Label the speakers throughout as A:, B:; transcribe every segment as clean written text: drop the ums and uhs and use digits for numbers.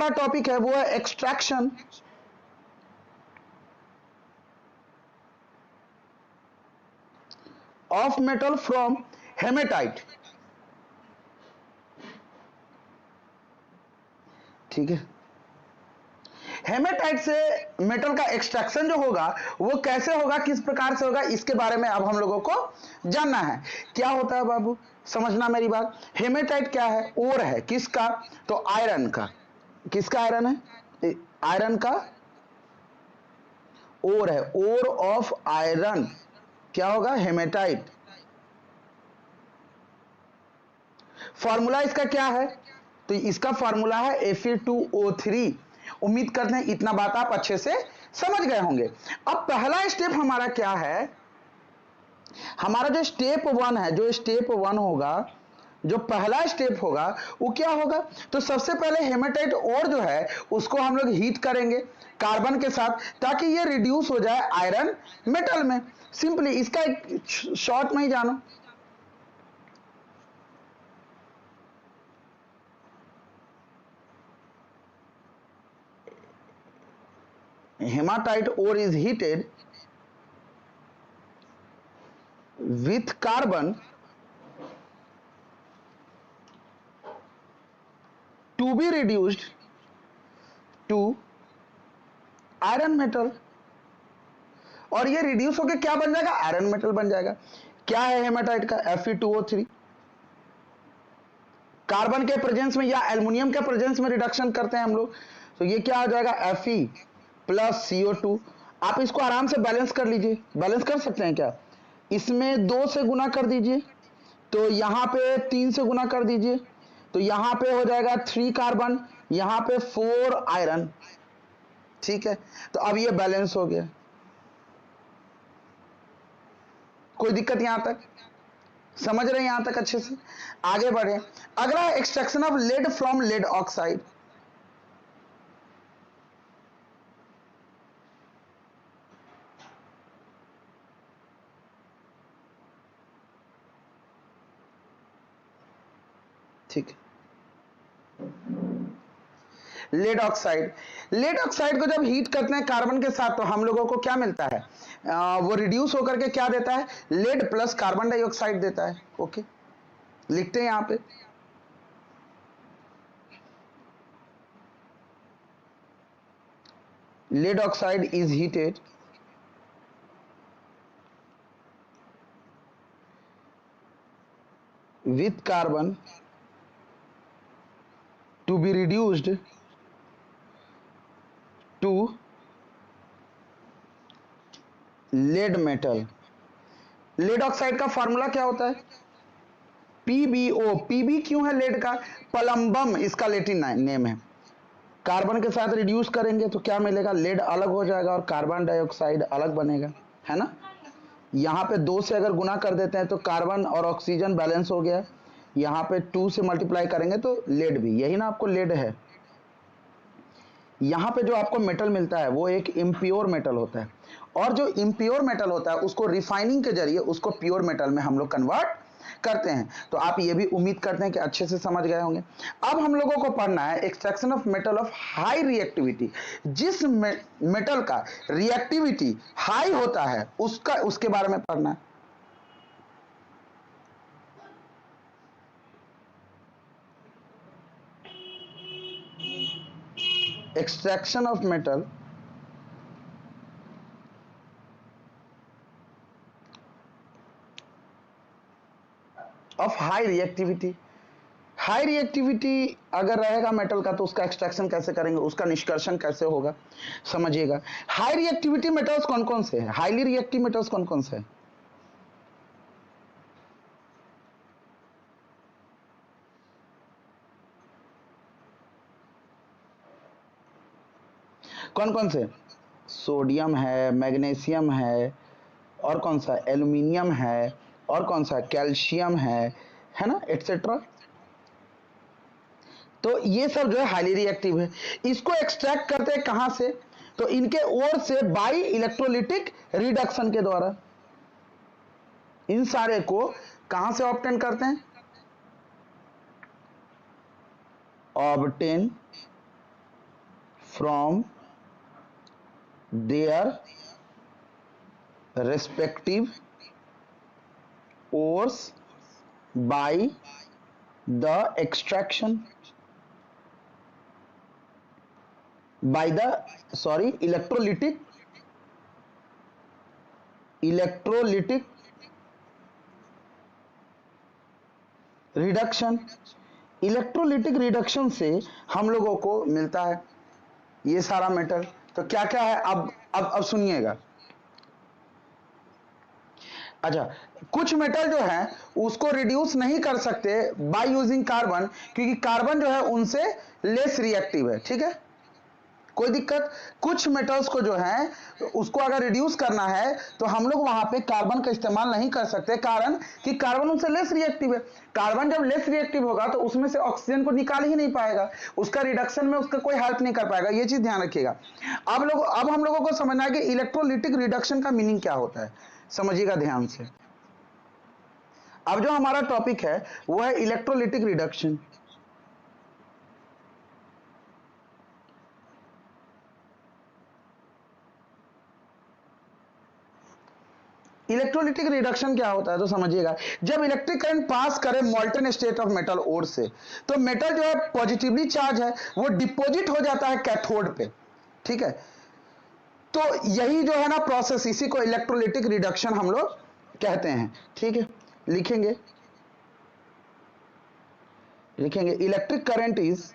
A: दूसरा टॉपिक है वो है extraction of metal from hematite. ठीक है, हेमेटाइट से मेटल का एक्सट्रैक्शन जो होगा वो कैसे होगा, किस प्रकार से होगा, इसके बारे में अब हम लोगों को जानना है। क्या होता है बाबू, समझना मेरी बात। हेमेटाइट क्या है, ओर है, किसका, तो आयरन का। किसका आयरन है, आयरन का ओर है, ओर ऑफ आयरन क्या होगा, हेमेटाइट। फॉर्मूला इसका क्या है, तो इसका फॉर्मूला है Fe2O3। उम्मीद करते हैं इतना बात आप अच्छे से समझ गए होंगे। अब पहला स्टेप हमारा क्या है, हमारा जो स्टेप वन है, जो स्टेप वन होगा, जो पहला स्टेप होगा वो क्या होगा, तो सबसे पहले हेमेटाइट ओर जो है उसको हम लोग हीट करेंगे कार्बन के साथ, ताकि ये रिड्यूस हो जाए आयरन मेटल में। सिंपली इसका एक शॉर्ट में ही जानो, hematite ore is heated with carbon to be reduced to iron metal। और ये रिड्यूस होकर क्या बन जाएगा, आयरन मेटल बन जाएगा। क्या है हेमाटाइट का, Fe2O3। कार्बन के प्रेजेंस में या एल्युमिनियम के प्रेजेंस में रिडक्शन करते हैं हम लोग, तो ये क्या आ जाएगा, Fe प्लस CO2। आप इसको आराम से बैलेंस कर लीजिए, बैलेंस कर सकते हैं क्या, इसमें 2 से गुना कर दीजिए, तो यहां पे 3 से गुना कर दीजिए, तो यहां पे हो जाएगा 3 कार्बन, यहां पे 4 आयरन। ठीक है, तो अब ये बैलेंस हो गया। कोई दिक्कत यहां तक समझ रहे हैं, यहां तक अच्छे से आगे बढ़े। अगला extraction of lead from lead oxide. ठीक है, लेड ऑक्साइड, लेड ऑक्साइड को जब हीट करते हैं कार्बन के साथ तो हम लोगों को क्या मिलता है, वो रिड्यूस होकर के क्या देता है, लेड प्लस कार्बन डाइऑक्साइड देता है। ओके, लिखते हैं यहां पे, lead oxide is heated with carbon to be reduced to lead metal। Lead oxide का फॉर्मूला क्या होता है, PbO। Pb क्यों है लेड का, पलम्बम इसका लैटिन नेम है। कार्बन के साथ रिड्यूस करेंगे तो क्या मिलेगा, लेड अलग हो जाएगा और कार्बन डाइऑक्साइड अलग बनेगा, है ना। यहाँ पे 2 से अगर गुना कर देते हैं तो कार्बन और ऑक्सीजन बैलेंस हो गया, यहाँ पे 2 से मल्टीप्लाई करेंगे तो लेड भी, यही ना आपको लेड है। यहाँ पे जो आपको मेटल मिलता है वो एक इम्प्योर मेटल होता है, और जो इम्प्योर मेटल होता है उसको रिफाइनिंग के जरिए उसको प्योर मेटल में हम लोग कन्वर्ट करते हैं। तो आप ये भी उम्मीद करते हैं कि अच्छे से समझ गए होंगे। अब हम लोगों को पढ़ना है extraction of metal of high reactivity. जिस मेटल का रिएक्टिविटी हाई होता है उसका, उसके बारे में पढ़ना है। Extraction of metal of high reactivity. High reactivity अगर रहेगा मेटल का तो उसका एक्सट्रैक्शन कैसे करेंगे, उसका निष्कर्षण कैसे होगा, समझिएगा। हाई रिएक्टिविटी मेटल्स कौन कौन से हैं, हाईली रिएक्टिव मेटल्स कौन कौन से हैं, कौन कौन से, सोडियम है, मैग्नीशियम है, और कौन सा, एल्यूमिनियम है, और कौन सा, कैल्शियम है ना, एटसेट्रा। तो ये सब जो है हाईली रिएक्टिव है। इसको एक्सट्रैक्ट करते हैं कहां से, तो इनके ओर से बाई इलेक्ट्रोलिटिक रिडक्शन के द्वारा। इन सारे को कहां से ऑब्टेन करते हैं, obtain from their respective ores by the extraction by the electrolytic reduction. Electrolytic reduction से हम लोगों को मिलता है ये सारा मेटल। तो क्या क्या है अब सुनिएगा। अच्छा, कुछ मेटल जो है उसको रिड्यूस नहीं कर सकते बाय यूजिंग कार्बन, क्योंकि कार्बन जो है उनसे लेस रिएक्टिव है। ठीक है, कोई दिक्कत। कुछ मेटल्स को जो है उसको अगर रिड्यूस करना है तो हम लोग वहां पे कार्बन का इस्तेमाल नहीं कर सकते, कारण कि कार्बन उनसे लेस रिएक्टिव है। कार्बन जब लेस रिएक्टिव होगा तो उसमें से ऑक्सीजन को निकाल ही नहीं पाएगा, उसका रिडक्शन में उसका कोई हेल्प नहीं कर पाएगा। ये चीज ध्यान रखिएगा। अब हम लोगों को समझना है कि इलेक्ट्रोलिटिक रिडक्शन का मीनिंग क्या होता है। समझिएगा ध्यान से। अब जो हमारा टॉपिक है वो है इलेक्ट्रोलिटिक रिडक्शन। इलेक्ट्रोलिटिक रिडक्शन क्या होता है तो समझिएगा। जब इलेक्ट्रिक करंट पास करे मॉल्टन स्टेट ऑफ मेटल ओर से, तो मेटल जो है पॉजिटिवली चार्ज है वो डिपॉजिट हो जाता है कैथोड पे। ठीक है, तो यही जो है ना प्रोसेस, इसी को इलेक्ट्रोलिटिक रिडक्शन हम लोग कहते हैं। ठीक है, लिखेंगे electric current is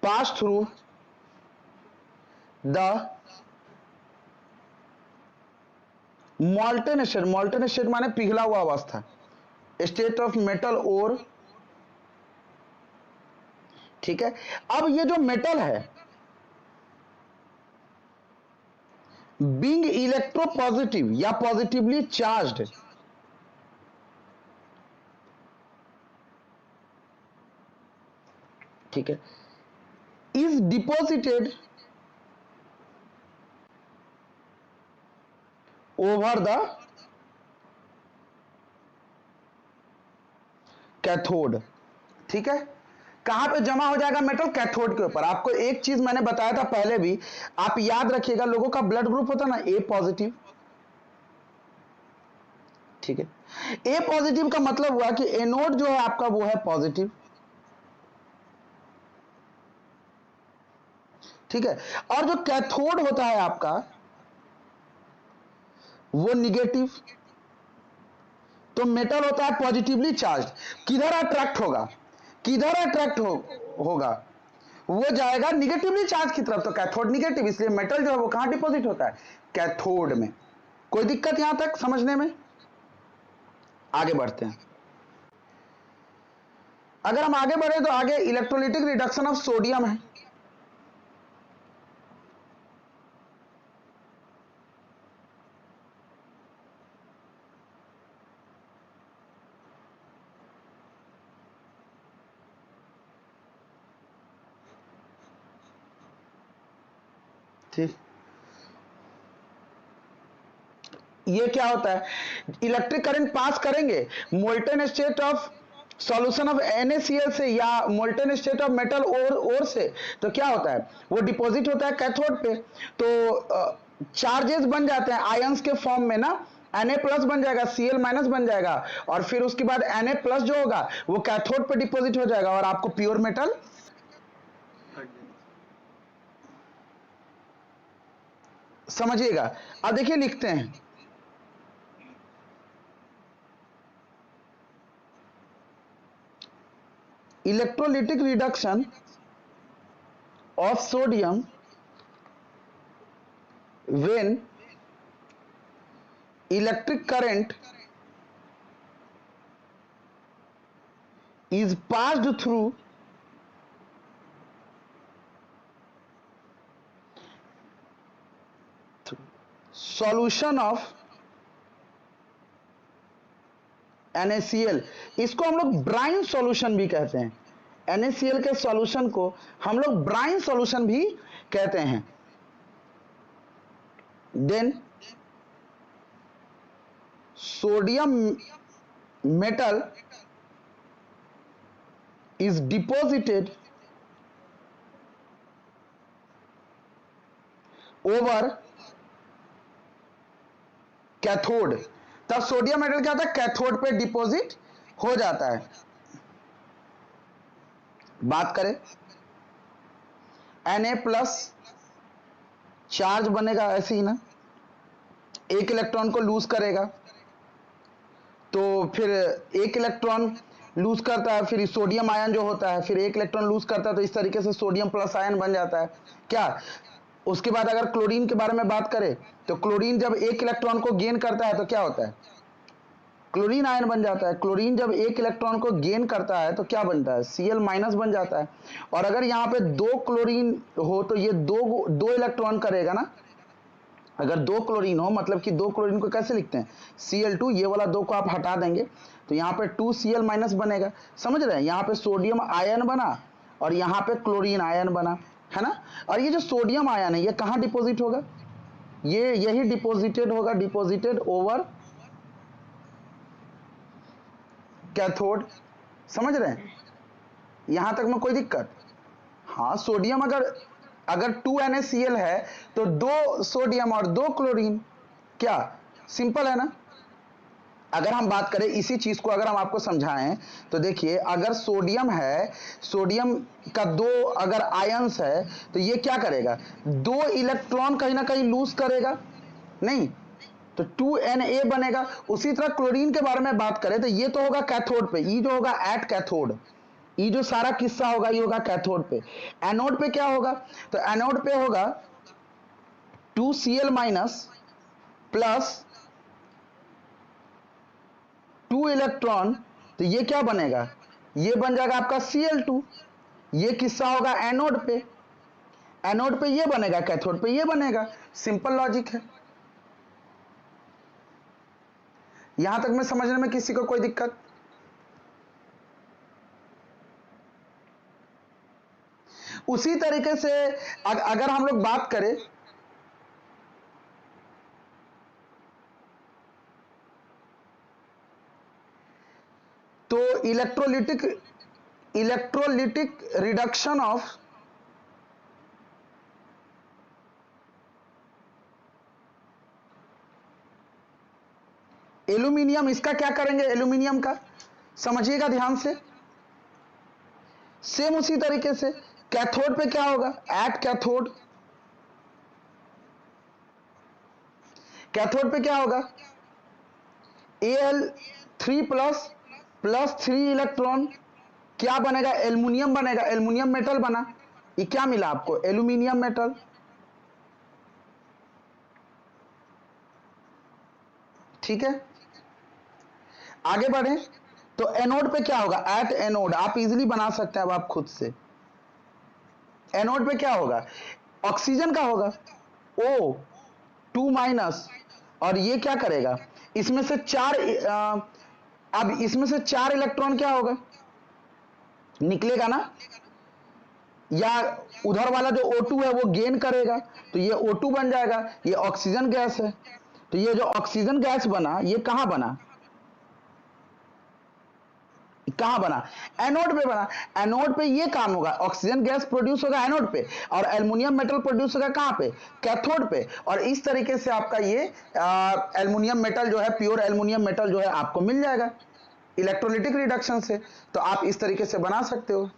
A: pass through the molten state माने पिघला हुआ अवस्था, स्टेट ऑफ मेटल ओर। ठीक है, अब ये जो मेटल है बीइंग इलेक्ट्रोपॉजिटिव या पॉजिटिवली चार्ज्ड, ठीक है, is deposited over the cathode. ठीक है, कहां पे जमा हो जाएगा मेटल? कैथोड के ऊपर। आपको एक चीज मैंने बताया था पहले भी, आप याद रखिएगा, लोगों का ब्लड ग्रुप होता ना ए पॉजिटिव। ठीक है, ए पॉजिटिव का मतलब हुआ कि एनोड जो है आपका वो है पॉजिटिव। ठीक है, और जो कैथोड होता है आपका वो निगेटिव। तो मेटल होता है पॉजिटिवली चार्ज, किधर अट्रैक्ट होगा? होगा, वो जाएगा निगेटिवली चार्ज की तरफ, तो कैथोड निगेटिव, इसलिए मेटल जो है वो कहां डिपॉजिट होता है? कैथोड में। कोई दिक्कत यहां तक समझने में? आगे बढ़ते हैं। अगर हम आगे बढ़े तो आगे इलेक्ट्रोलिटिक रिडक्शन ऑफ सोडियम है। ठीक, ये क्या होता है? इलेक्ट्रिक करंट पास करेंगे molten state of solution of NaCl से या मोल्टन स्टेट ऑफ मेटल ओर से, तो क्या होता है? वो डिपॉजिट होता है कैथोड पे। तो चार्जेस बन जाते हैं आयंस के फॉर्म में ना, Na+ बन जाएगा, Cl- बन जाएगा, और फिर उसके बाद Na+ जो होगा वो कैथोड पे डिपॉजिट हो जाएगा और आपको प्योर मेटल। समझिएगा। अब देखिए लिखते हैं, electrolytic reduction of sodium when electric current is passed through solution of NaCl। इसको हम लोग ब्राइन सॉल्यूशन भी कहते हैं। NaCl के सॉल्यूशन को हम लोग ब्राइन सॉल्यूशन भी कहते हैं। Then sodium metal is deposited over cathode. तब सोडियम मेटल क्या होता है, कैथोड पे डिपॉजिट हो जाता है। बात करें Na+ चार्ज बनेगा ऐसे ही ना, एक इलेक्ट्रॉन को लूज करेगा, तो फिर एक इलेक्ट्रॉन लूज करता है, फिर सोडियम आयन जो होता है, फिर एक इलेक्ट्रॉन लूज करता है, तो इस तरीके से सोडियम प्लस आयन बन जाता है क्या। उसके बाद अगर क्लोरीन के बारे में बात करें तो क्लोरीन जब एक इलेक्ट्रॉन को गेन करता है तो क्या होता है, क्लोरीन आयन बन जाता है। क्लोरीन जब एक इलेक्ट्रॉन को गेन करता है तो क्या बनता है, Cl- बन जाता है। और अगर यहाँ पे दो क्लोरीन हो तो ये दो इलेक्ट्रॉन करेगा ना। अगर दो क्लोरीन हो मतलब कि दो क्लोरीन को कैसे लिखते हैं, Cl2, ये वाला दो को आप हटा देंगे तो यहाँ पे 2Cl- बनेगा। समझ रहे हैं, यहाँ पे सोडियम आयन बना और यहाँ पे क्लोरीन आयन बना, है ना। और ये जो सोडियम आयन है ये कहाँ डिपॉजिट होगा, ये यही डिपॉजिटेड होगा, डिपॉजिटेड ओवर कैथोड। समझ रहे हैं, यहां तक में कोई दिक्कत। हाँ, सोडियम अगर 2NaCl है तो दो सोडियम और दो क्लोरीन, क्या सिंपल है ना। अगर हम बात करें इसी चीज को, अगर हम आपको समझाएं तो देखिए, अगर सोडियम है, सोडियम का दो अगर आयंस है तो ये क्या करेगा, दो इलेक्ट्रॉन कहीं ना कहीं लूज करेगा नहीं, तो 2Na बनेगा। उसी तरह क्लोरीन के बारे में बात करें तो ये तो होगा कैथोड पे, ये जो होगा एट कैथोड, ये जो सारा किस्सा होगा ये होगा कैथोड पे। एनोड पे क्या होगा, तो एनोड पे होगा 2Cl- प्लस 2 इलेक्ट्रॉन, तो ये क्या बनेगा, ये बन जाएगा आपका Cl2। ये किस्सा होगा एनोड पे, एनोड पे ये बनेगा, कैथोड पे ये बनेगा। सिंपल लॉजिक है। यहां तक में समझने में किसी को कोई दिक्कत। उसी तरीके से अगर हम लोग बात करें तो इलेक्ट्रोलिटिक रिडक्शन ऑफ एल्यूमिनियम, इसका क्या करेंगे, एल्यूमिनियम का समझिएगा ध्यान से। सेम उसी तरीके से कैथोड पे क्या होगा, एट कैथोड, कैथोड पे क्या होगा, Al3 प्लस प्लस 3 इलेक्ट्रॉन, क्या बनेगा, एल्युमिनियम बनेगा, एल्युमिनियम मेटल बना। ये क्या मिला आपको, एल्युमिनियम मेटल। ठीक है, आगे बढ़े तो एनोड पे क्या होगा, एट एनोड, आप इजीली बना सकते हैं अब आप खुद से। एनोड पे क्या होगा, ऑक्सीजन का होगा O2-, और ये क्या करेगा, इसमें से अब इसमें से 4 इलेक्ट्रॉन क्या होगा, निकलेगा ना, या उधर वाला जो O2 है वो गेन करेगा तो ये O2 बन जाएगा, ये ऑक्सीजन गैस है। तो ये जो ऑक्सीजन गैस बना ये कहां बना, कहां बना, एनोड पे बना। एनोड पे ये काम होगा, ऑक्सीजन गैस प्रोड्यूस होगा एनोड पे और एल्युमिनियम मेटल प्रोड्यूस होगा कहां पे, कैथोड पे। और इस तरीके से आपका ये एल्युमिनियम मेटल जो है, प्योर एल्युमिनियम मेटल जो है आपको मिल जाएगा इलेक्ट्रोलिटिक रिडक्शन से। तो आप इस तरीके से बना सकते हो।